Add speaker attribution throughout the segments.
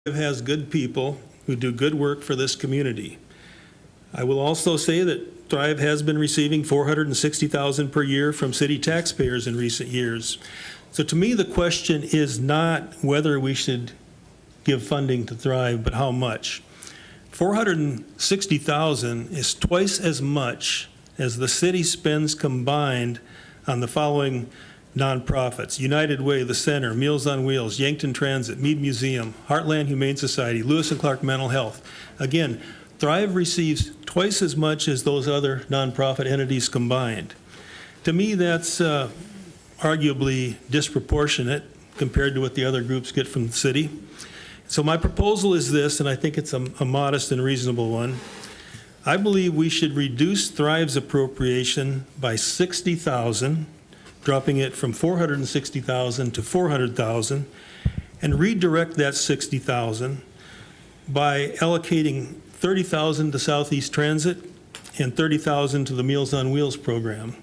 Speaker 1: has good people who do good work for this community. I will also say that Thrive has been receiving $460,000 per year from city taxpayers in recent years. So to me, the question is not whether we should give funding to Thrive, but how much. $460,000 is twice as much as the city spends combined on the following nonprofits: United Way, the Center, Meals on Wheels, Yankton Transit, Mead Museum, Heartland Humane Society, Lewis and Clark Mental Health. Again, Thrive receives twice as much as those other nonprofit entities combined. To me, that's arguably disproportionate compared to what the other groups get from the city. So my proposal is this, and I think it's a modest and reasonable one. I believe we should reduce Thrive's appropriation by $60,000, dropping it from $460,000 to $400,000, and redirect that $60,000 by allocating $30,000 to Southeast Transit and $30,000 to the Meals on Wheels program.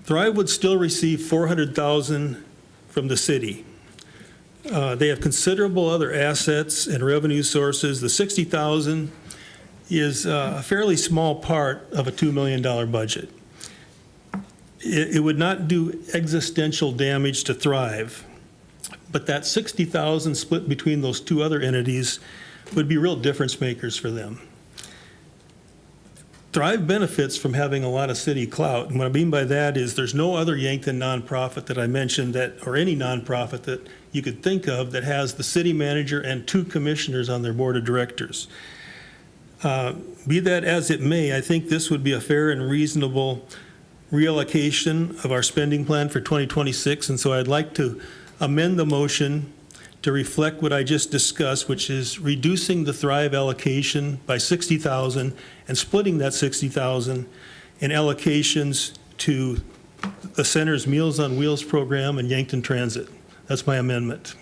Speaker 1: Thrive would still receive $400,000 from the city. They have considerable other assets and revenue sources. The $60,000 is a fairly small part of a $2 million budget. It would not do existential damage to Thrive, but that $60,000 split between those two other entities would be real difference makers for them. Thrive benefits from having a lot of city clout, and what I mean by that is there's no other Yankton nonprofit that I mentioned or any nonprofit that you could think of that has the city manager and 2 commissioners on their board of directors. Be that as it may, I think this would be a fair and reasonable reallocation of our spending plan for 2026, and so I'd like to amend the motion to reflect what I just discussed, which is reducing the Thrive allocation by $60,000 and splitting that $60,000 in allocations to the center's Meals on Wheels program and Yankton Transit. That's my amendment.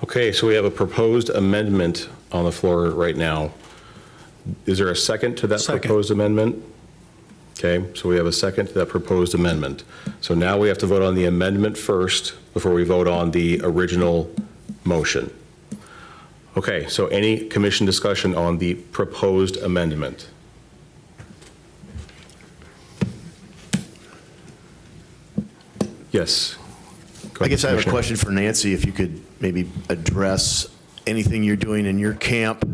Speaker 2: Okay, so we have a proposed amendment on the floor right now. Is there a second to that proposed amendment? Okay, so we have a second to that proposed amendment. So now we have to vote on the amendment first before we vote on the original motion. Okay, so any commission discussion on the proposed amendment? Yes.
Speaker 3: I guess I have a question for Nancy, if you could maybe address anything you're doing in your camp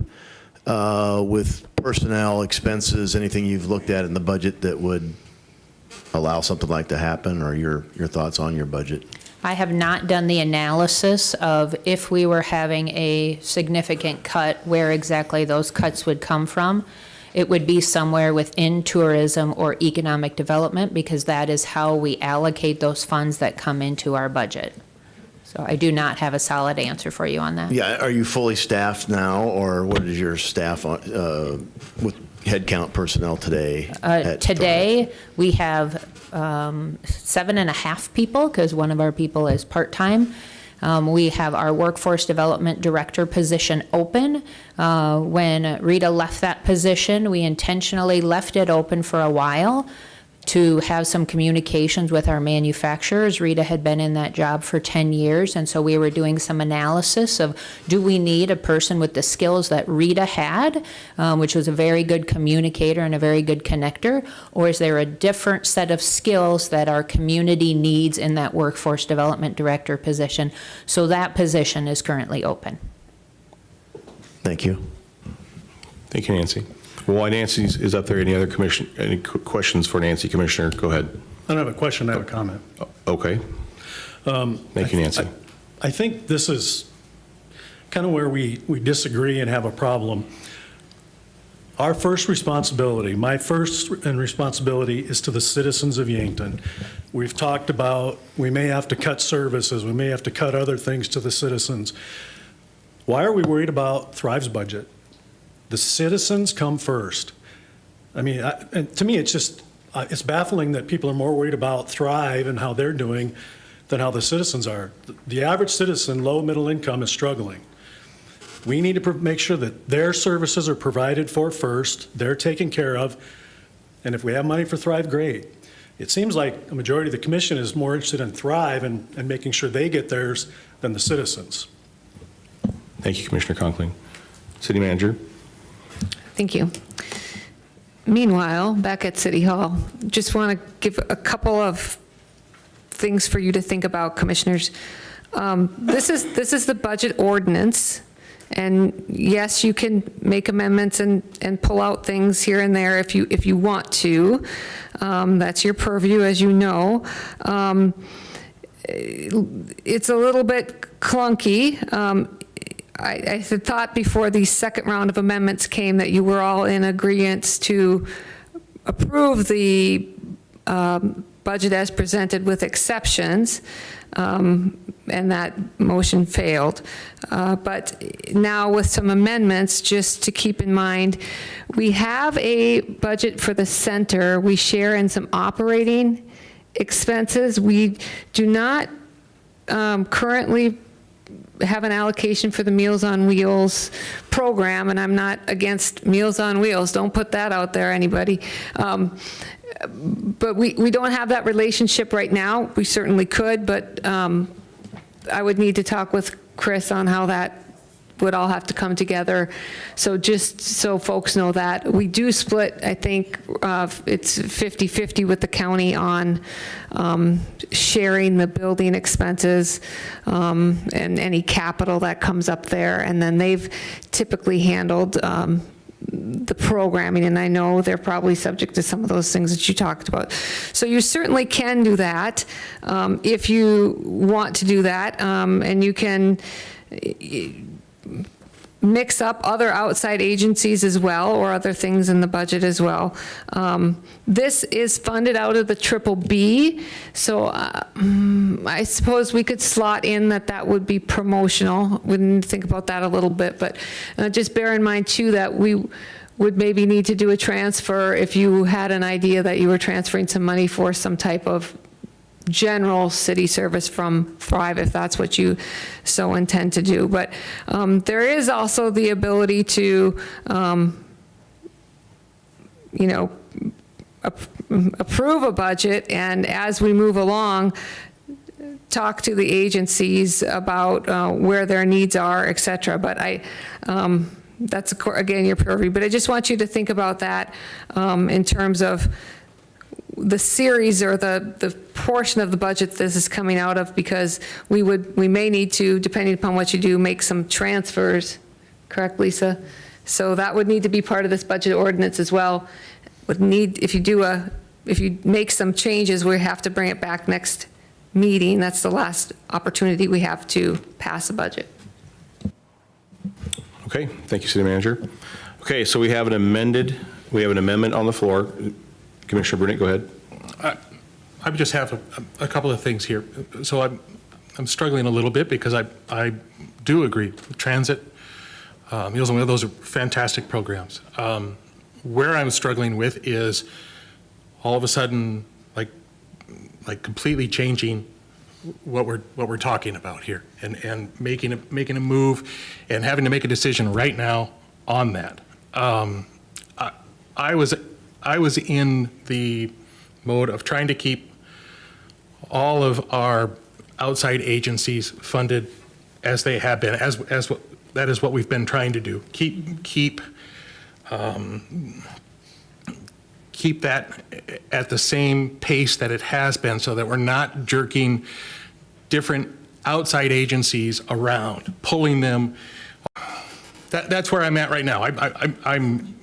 Speaker 3: with personnel expenses, anything you've looked at in the budget that would allow something like to happen, or your thoughts on your budget?
Speaker 4: I have not done the analysis of if we were having a significant cut, where exactly those cuts would come from. It would be somewhere within tourism or economic development, because that is how we allocate those funds that come into our budget. So I do not have a solid answer for you on that.
Speaker 3: Yeah, are you fully staffed now, or what is your staff with headcount personnel today?
Speaker 4: Today, we have 7.5 people, because one of our people is part-time. We have our workforce development director position open. When Rita left that position, we intentionally left it open for a while to have some communications with our manufacturers. Rita had been in that job for 10 years, and so we were doing some analysis of, do we need a person with the skills that Rita had, which was a very good communicator and a very good connector, or is there a different set of skills that our community needs in that workforce development director position? So that position is currently open.
Speaker 3: Thank you.
Speaker 2: Thank you, Nancy. Well, while Nancy is up there, any questions for Nancy, Commissioner? Go ahead.
Speaker 5: I don't have a question, I have a comment.
Speaker 2: Okay. Thank you, Nancy.
Speaker 5: I think this is kind of where we disagree and have a problem. Our first responsibility, my first responsibility, is to the citizens of Yankton. We've talked about we may have to cut services, we may have to cut other things to the citizens. Why are we worried about Thrive's budget? The citizens come first. I mean, and to me, it's just, it's baffling that people are more worried about Thrive and how they're doing than how the citizens are. The average citizen, low, middle income, is struggling. We need to make sure that their services are provided for first, they're taken care of, and if we have money for Thrive, great. It seems like a majority of the commission is more interested in Thrive and making sure they get theirs than the citizens.
Speaker 2: Thank you, Commissioner Conkling. City Manager?
Speaker 6: Thank you. Meanwhile, back at City Hall, just want to give a couple of things for you to think about, Commissioners. This is the budget ordinance, and yes, you can make amendments and pull out things here and there if you want to. That's your purview, as you know. It's a little bit clunky. I had thought before the second round of amendments came that you were all in agreement to approve the budget as presented with exceptions, and that motion failed. But now with some amendments, just to keep in mind, we have a budget for the center. We share in some operating expenses. We do not currently have an allocation for the Meals on Wheels program, and I'm not against Meals on Wheels. Don't put that out there, anybody. But we don't have that relationship right now. We certainly could, but I would need to talk with Chris on how that would all have to come together. So just so folks know that, we do split, I think, it's 50-50 with the county on sharing the building expenses and any capital that comes up there. And then they've typically handled the programming, and I know they're probably subject to some of those things that you talked about. So you certainly can do that if you want to do that, and you can mix up other outside agencies as well, or other things in the budget as well. This is funded out of the triple B, so I suppose we could slot in that would be promotional. We need to think about that a little bit, but just bear in mind too that we would maybe need to do a transfer if you had an idea that you were transferring some money for some type of general city service from Thrive, if that's what you so intend to do. But there is also the ability to, approve a budget, and as we move along, talk to the agencies about where their needs are, et cetera. But that's, again, your purview. But I just want you to think about that in terms of the series or the portion of the budget this is coming out of, because we may need to, depending upon what you do, make some transfers. Correct, Lisa? So that would need to be part of this budget ordinance as well. If you make some changes, we have to bring it back next meeting. That's the last opportunity we have to pass a budget.
Speaker 2: Okay, thank you, City Manager. Okay, so we have an amendment on the floor. Commissioner Burnett, go ahead.
Speaker 7: I would just have a couple of things here. So I'm struggling a little bit because I do agree with transit. Meals on Wheels, those are fantastic programs. Where I'm struggling with is all of a sudden, like completely changing what we're talking about here, and making a move and having to make a decision right now on that. I was in the mode of trying to keep all of our outside agencies funded as they have been, that is what we've been trying to do. Keep that at the same pace that it has been, so that we're not jerking different outside agencies around, pulling them. That's where I'm at right now. I'm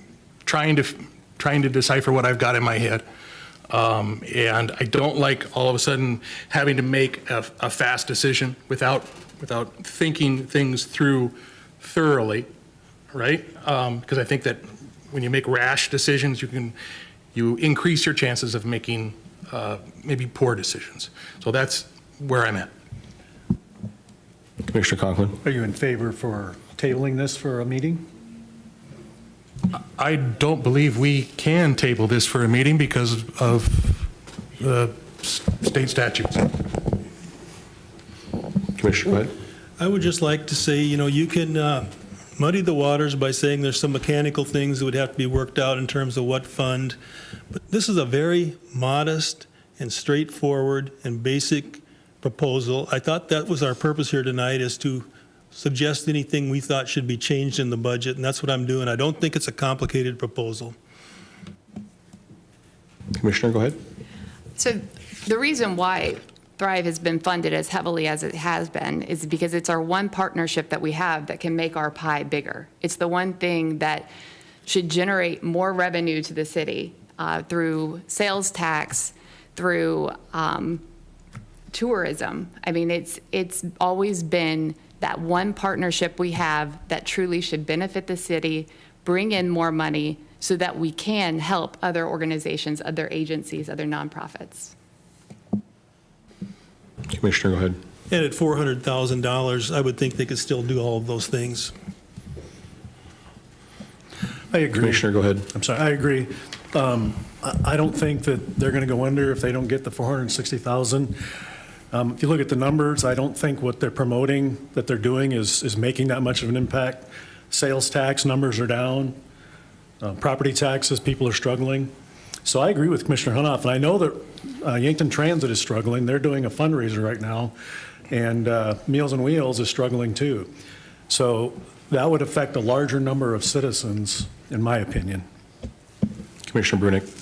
Speaker 7: trying to decipher what I've got in my head. And I don't like all of a sudden having to make a fast decision without thinking things through thoroughly, right? Because I think that when you make rash decisions, you increase your chances of making maybe poor decisions. So that's where I'm at.
Speaker 2: Commissioner Conklin.
Speaker 5: Are you in favor for tabling this for a meeting?
Speaker 7: I don't believe we can table this for a meeting because of the state statutes.
Speaker 2: Commissioner, go ahead.
Speaker 1: I would just like to say, you can muddy the waters by saying there's some mechanical things that would have to be worked out in terms of what fund, but this is a very modest and straightforward and basic proposal. I thought that was our purpose here tonight, is to suggest anything we thought should be changed in the budget, and that's what I'm doing. I don't think it's a complicated proposal.
Speaker 2: Commissioner, go ahead.
Speaker 8: So the reason why Thrive has been funded as heavily as it has been is because it's our one partnership that we have that can make our pie bigger. It's the one thing that should generate more revenue to the city through sales tax, through tourism. I mean, it's always been that one partnership we have that truly should benefit the city, bring in more money so that we can help other organizations, other agencies, other nonprofits.
Speaker 2: Commissioner, go ahead.
Speaker 1: And at $400,000, I would think they could still do all of those things.
Speaker 5: I agree.
Speaker 2: Commissioner, go ahead.
Speaker 5: I'm sorry, I agree. I don't think that they're going to go under if they don't get the 460,000. If you look at the numbers, I don't think what they're promoting that they're doing is making that much of an impact. Sales tax numbers are down. Property taxes, people are struggling. So I agree with Commissioner Hunoff, and I know that Yankton Transit is struggling. They're doing a fundraiser right now, and Meals on Wheels is struggling too. So that would affect a larger number of citizens, in my opinion.
Speaker 2: Commissioner Brunick.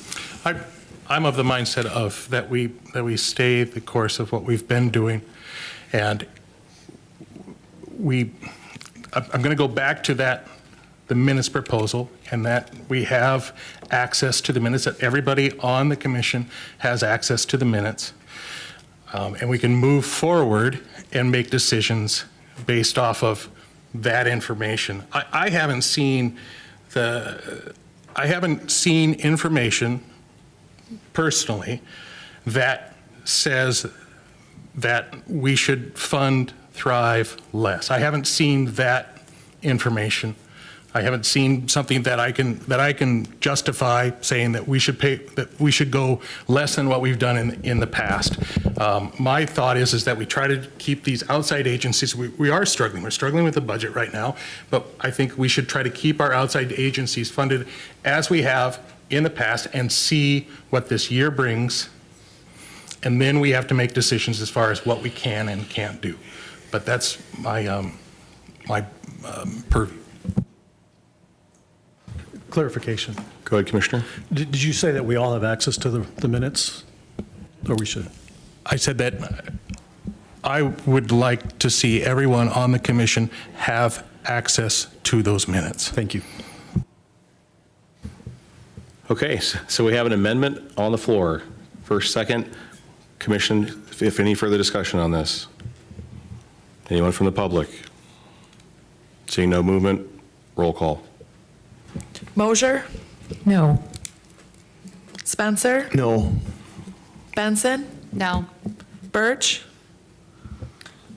Speaker 7: I'm of the mindset of that we stay the course of what we've been doing, and I'm going to go back to the minutes proposal, and that we have access to the minutes, that everybody on the commission has access to the minutes, and we can move forward and make decisions based off of that information. I haven't seen information personally that says that we should fund Thrive less. I haven't seen that information. I haven't seen something that I can justify saying that we should go less than what we've done in the past. My thought is that we try to keep these outside agencies. We are struggling. We're struggling with the budget right now, but I think we should try to keep our outside agencies funded as we have in the past and see what this year brings. And then we have to make decisions as far as what we can and can't do. But that's my purview.
Speaker 5: Clarification.
Speaker 2: Go ahead, Commissioner.
Speaker 5: Did you say that we all have access to the minutes? Or we should?
Speaker 7: I said that I would like to see everyone on the commission have access to those minutes.
Speaker 5: Thank you.
Speaker 2: Okay, so we have an amendment on the floor. First, second, commission, if any further discussion on this? Anyone from the public? Seeing no movement, roll call.
Speaker 9: Mosier,
Speaker 6: No.
Speaker 9: Spencer,
Speaker 3: No.
Speaker 9: Benson,
Speaker 8: No.
Speaker 9: Birch,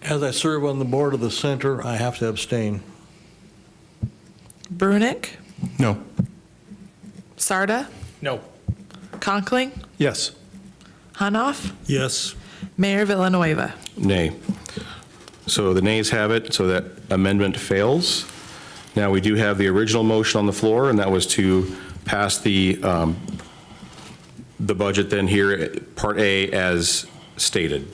Speaker 10: As I serve on the board of the center, I have to abstain.
Speaker 9: Brunick,
Speaker 7: No.
Speaker 9: Sarda,
Speaker 7: No.
Speaker 9: Conkling,
Speaker 5: Yes.
Speaker 9: Hunoff,
Speaker 1: Yes.
Speaker 9: Mayor Villanueva.
Speaker 2: Nay. So the nays have it, so that amendment fails. Now, we do have the original motion on the floor, and that was to pass the budget then here, Part A, as stated.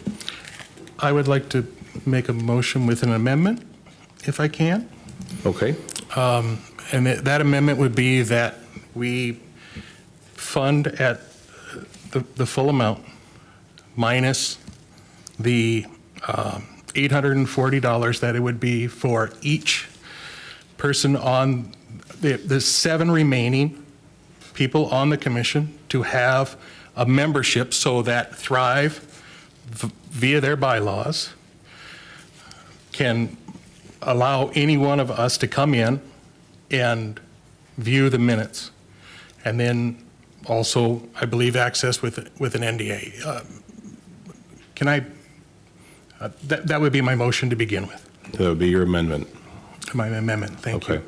Speaker 7: I would like to make a motion with an amendment, if I can.
Speaker 2: Okay?
Speaker 7: And that amendment would be that we fund at the full amount minus the $840 that it would be for each person on the 7 remaining people on the commission to have a membership so that Thrive, via their bylaws, can allow any one of us to come in and view the minutes. And then also, I believe, access with an NDA. Can I, that would be my motion to begin with,
Speaker 2: That would be your amendment.
Speaker 7: my amendment. Thank you.
Speaker 2: Okay.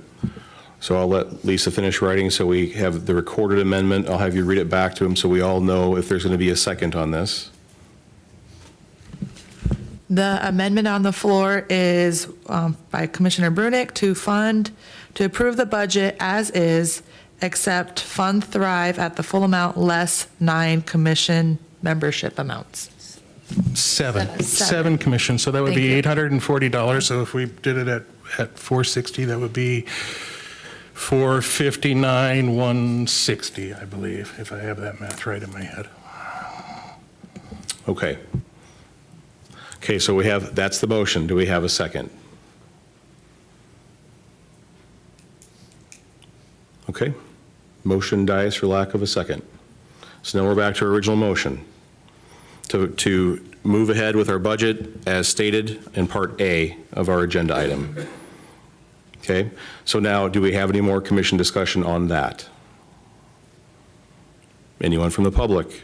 Speaker 2: So I'll let Lisa finish writing, so we have the recorded amendment. I'll have you read it back to him so we all know if there's going to be a second on this.
Speaker 9: The amendment on the floor is by Commissioner Brunick to approve the budget as is, except fund Thrive at the full amount less 9 commission membership amounts.
Speaker 7: Seven commissions, so that would be $840. So if we did it at 460, that would be 160, I believe, if I have that math right in my head.
Speaker 2: Okay. Okay, so that's the motion. Do we have a second? Okay. Motion dies for lack of a second. So now we're back to our original motion to move ahead with our budget as stated in Part A of our agenda item. Okay, so now do we have any more commission discussion on that? Anyone from the public?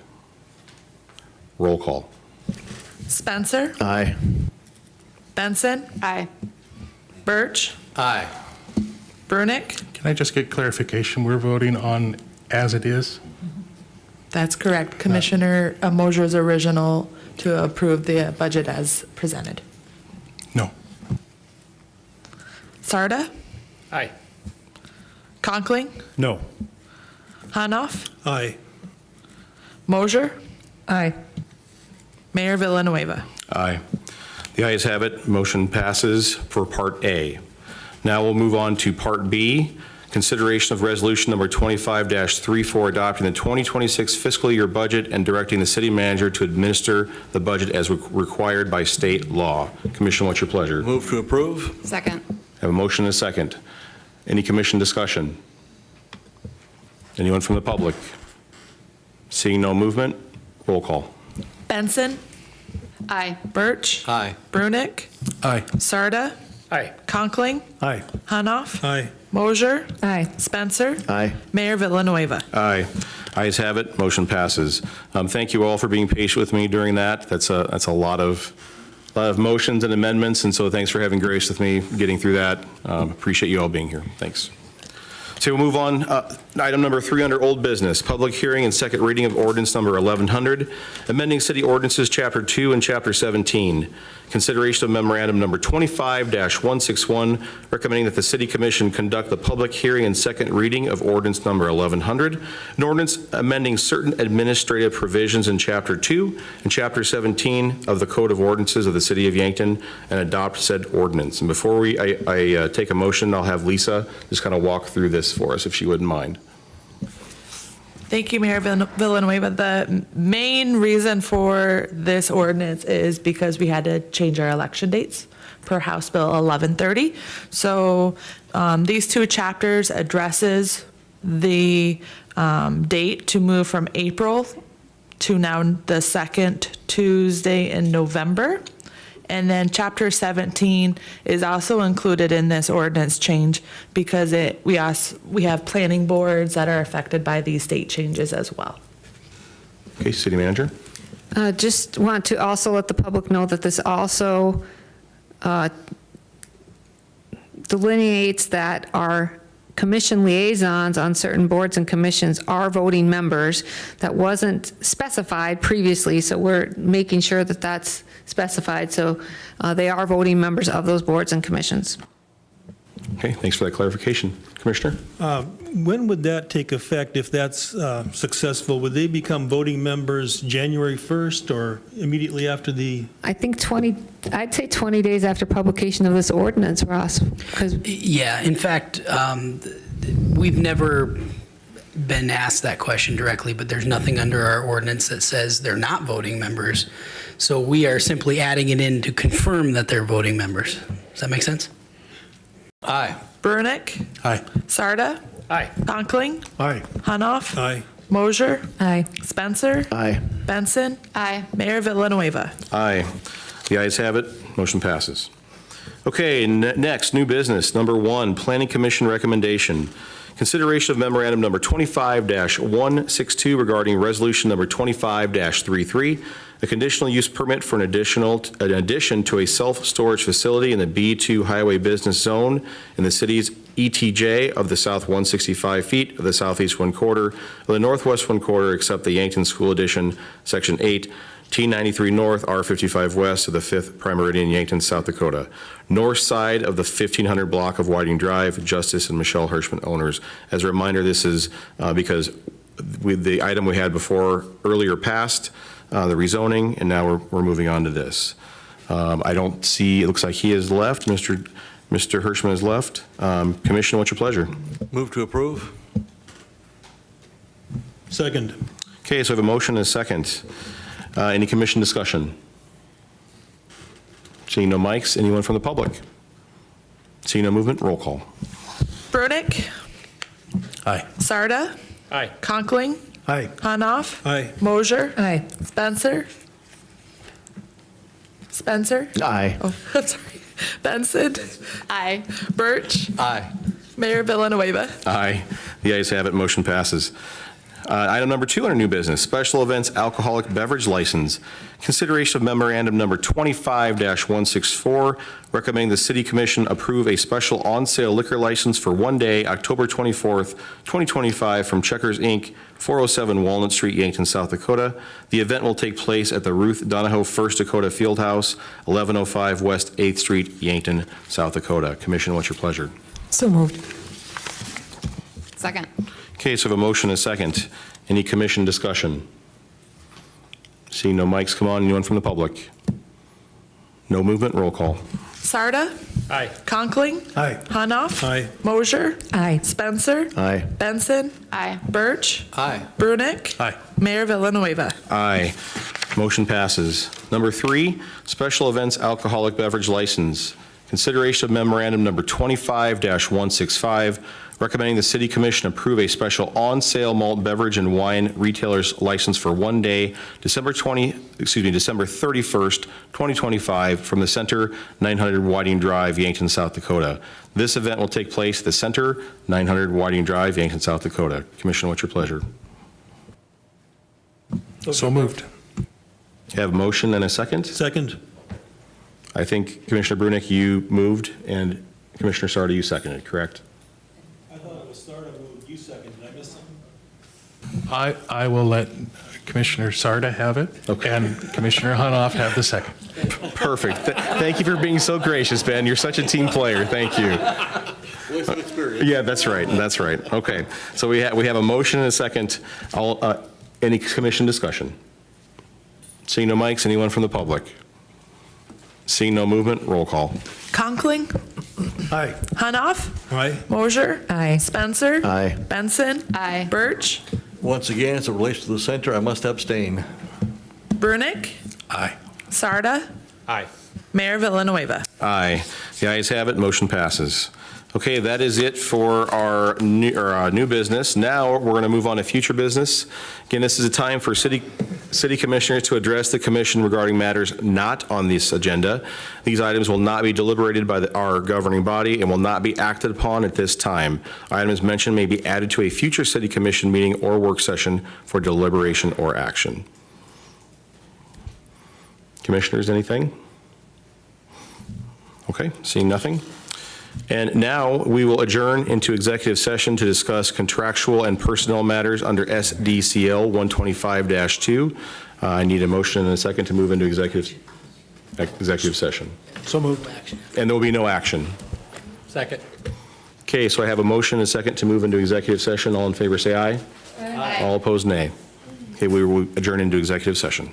Speaker 2: Roll call.
Speaker 9: Spencer,
Speaker 3: Aye.
Speaker 9: Benson,
Speaker 8: Aye.
Speaker 9: Birch,
Speaker 10: Aye.
Speaker 9: Brunick.
Speaker 7: Can I just get clarification? We're voting on as it is?
Speaker 9: That's correct. Commissioner Mosier's original to approve the budget as presented.
Speaker 7: No.
Speaker 9: Sarda,
Speaker 10: Aye.
Speaker 9: Conkling,
Speaker 5: No.
Speaker 9: Hanoff,
Speaker 1: Aye.
Speaker 9: Mosier,
Speaker 6: Aye.
Speaker 9: Mayor Villanueva.
Speaker 2: Aye. The ayes have it. Motion passes for Part A. Now we'll move on to Part B, consideration of resolution number 25-34, adopting the 2026 fiscal year budget and directing the city manager to administer the budget as required by state law. Commission, what's your pleasure?
Speaker 10: Move to approve?
Speaker 8: Second.
Speaker 2: Have a motion and a second. Any commission discussion? Anyone from the public? Seeing no movement, roll call.
Speaker 9: Benson,
Speaker 8: Aye.
Speaker 9: Birch,
Speaker 10: Aye.
Speaker 9: Brunick,
Speaker 7: Aye.
Speaker 9: Sarda,
Speaker 10: Aye.
Speaker 9: Conkling,
Speaker 5: Aye.
Speaker 9: Hanoff,
Speaker 1: Aye.
Speaker 9: Mosier,
Speaker 6: Aye.
Speaker 9: Spencer,
Speaker 3: Aye.
Speaker 9: Mayor Villanueva.
Speaker 2: Aye. Ayes have it. Motion passes. Thank you all for being patient with me during that. That's a lot of motions and amendments, and so thanks for having grace with me getting through that. Appreciate you all being here. Thanks. So we'll move on. Item number 3 under old business, public hearing and second reading of ordinance number 1100, amending city ordinances chapter 2 and chapter 17. Consideration of memorandum number 25-161, recommending that the city commission conduct the public hearing and second reading of ordinance number 1100, an ordinance amending certain administrative provisions in chapter 2 and chapter 17 of the Code of Ordinances of the city of Yankton, and adopt said ordinance. And before I take a motion, I'll have Lisa just kind of walk through this for us, if she wouldn't mind.
Speaker 9: Thank you, Mayor Villanueva. The main reason for this ordinance is because we had to change our election dates per House Bill 1130. So these two chapters addresses the date to move from April to now the second Tuesday in November. And then chapter 17 is also included in this ordinance change because we have planning boards that are affected by these date changes as well.
Speaker 2: Okay, city manager?
Speaker 6: Just want to also let the public know that this also delineates that our commission liaisons on certain boards and commissions are voting members. That wasn't specified previously, so we're making sure that that's specified. So they are voting members of those boards and commissions.
Speaker 2: Okay, thanks for that clarification. Commissioner?
Speaker 1: When would that take effect if that's successful? Would they become voting members January 1st or immediately after the?
Speaker 6: I think I'd say 20 days after publication of this ordinance, Ross, because
Speaker 11: Yeah, in fact, we've never been asked that question directly, but there's nothing under our ordinance that says they're not voting members. So we are simply adding it in to confirm that they're voting members. Does that make sense?
Speaker 10: Aye.
Speaker 9: Brunick,
Speaker 7: Aye.
Speaker 9: Sarda,
Speaker 10: Aye.
Speaker 9: Conkling,
Speaker 5: Aye.
Speaker 9: Hanoff,
Speaker 1: Aye.
Speaker 9: Mosier,
Speaker 6: Aye.
Speaker 9: Spencer,
Speaker 3: Aye.
Speaker 9: Benson,
Speaker 8: Aye.
Speaker 9: Mayor Villanueva.
Speaker 2: Aye. The ayes have it. Motion passes. Okay, next, new business. Number 1, Planning Commission recommendation. Consideration of memorandum number 25-162 regarding resolution number 25-33, a conditional use permit for an addition to a self-storage facility in the B2 Highway Business Zone in the city's ETJ of the south 165 feet of the southeast 1/4 of the northwest 1/4, except the Yankton School Edition, Section 8, T93 North, R55 West of the 5th Prime Meridian, Yankton, South Dakota. North side of the 1500 block of Whiting Drive, Justice and Michelle Hirschman owners. As a reminder, this is because with the item we had before earlier passed, the rezoning, and now we're moving on to this. I don't see, it looks like he has left. Mr. Hirschman has left. Commissioner, what's your pleasure?
Speaker 10: Move to approve?
Speaker 1: Second.
Speaker 2: Okay, so we have a motion and a second. Any commission discussion? Seeing no mics, anyone from the public? Seeing no movement, roll call.
Speaker 9: Brunick,
Speaker 10: Aye.
Speaker 9: Sarda,
Speaker 7: Aye.
Speaker 9: Conkling,
Speaker 1: Aye.
Speaker 9: Hanoff,
Speaker 1: Aye.
Speaker 9: Mosier,
Speaker 6: Aye.
Speaker 9: Spencer. Spencer?
Speaker 3: Aye.
Speaker 9: Oh, I'm sorry. Benson,
Speaker 8: Aye.
Speaker 9: Birch,
Speaker 10: Aye.
Speaker 9: Mayor Villanueva.
Speaker 2: Aye. The ayes have it, motion passes. Item number 2 under new business, special events alcoholic beverage license. Consideration of memorandum number 25-164, recommending the city commission approve a special on-sale liquor license for one day, October 24th, 2025, from Checkers Inc., 407 Walnut Street, Yankton, South Dakota. The event will take place at the Ruth Donahoe First Dakota Fieldhouse, 1105 West 8th Street, Yankton, South Dakota. Commission, what's your pleasure?
Speaker 6: So moved.
Speaker 8: Second.
Speaker 2: Okay, so we have a motion and a second. Any commission discussion? Seeing no mics come on, anyone from the public? No movement, roll call.
Speaker 9: Sarda,
Speaker 7: Aye.
Speaker 9: Conkling,
Speaker 1: Aye.
Speaker 9: Hanoff,
Speaker 1: Aye.
Speaker 9: Mosier,
Speaker 6: Aye.
Speaker 9: Spencer,
Speaker 3: Aye.
Speaker 9: Benson,
Speaker 8: Aye.
Speaker 9: Birch,
Speaker 10: Aye.
Speaker 9: Brunick,
Speaker 1: Aye.
Speaker 9: Mayor Villanueva.
Speaker 2: Aye. Motion passes. Number 3, special events alcoholic beverage license. Consideration of memorandum number 25-165, recommending the city commission approve a special on-sale malt beverage and wine retailer's license for one day, December 31st, 2025, from the Center, 900 Whiting Drive, Yankton, South Dakota. This event will take place at the Center, 900 Whiting Drive, Yankton, South Dakota. Commissioner, what's your pleasure?
Speaker 7: So moved.
Speaker 2: You have a motion and a second?
Speaker 1: Second.
Speaker 2: I think Commissioner Brunick, you moved, and Commissioner Sarda, you seconded, correct?
Speaker 1: I thought it was Sarda moved, you second, did I miss something?
Speaker 7: I will let Commissioner Sarda have it,
Speaker 2: Okay.
Speaker 7: and Commissioner Hanoff have the second.
Speaker 2: Perfect. Thank you for being so gracious, Ben. You're such a team player. Thank you. Yeah, that's right. That's right. Okay. So we have a motion and a second. Any commission discussion? Seeing no mics, anyone from the public? Seeing no movement, roll call.
Speaker 9: Conkling,
Speaker 1: Aye.
Speaker 9: Hanoff,
Speaker 1: Aye.
Speaker 9: Mosier,
Speaker 6: Aye.
Speaker 9: Spencer,
Speaker 3: Aye.
Speaker 9: Benson,
Speaker 8: Aye.
Speaker 9: Birch,
Speaker 10: Once again, as it relates to the center, I must abstain.
Speaker 9: Brunick,
Speaker 7: Aye.
Speaker 9: Sarda,
Speaker 7: Aye.
Speaker 9: Mayor Villanueva.
Speaker 2: Aye. The ayes have it, motion passes. Okay, that is it for our new business. Now, we're going to move on to future business. Again, this is a time for city commissioners to address the commission regarding matters not on this agenda. These items will not be deliberated by our governing body and will not be acted upon at this time. Items mentioned may be added to a future city commission meeting or work session for deliberation or action. Commissioners, anything? Okay, seeing nothing. And now we will adjourn into executive session to discuss contractual and personnel matters under SDCL 125-2. I need a motion and a second to move into executive session.
Speaker 1: So moved.
Speaker 2: And there will be no action.
Speaker 7: Second.
Speaker 2: Okay, so I have a motion and a second to move into executive session. All in favor, say aye. Aye. All opposed, nay. Okay, we will adjourn into executive session.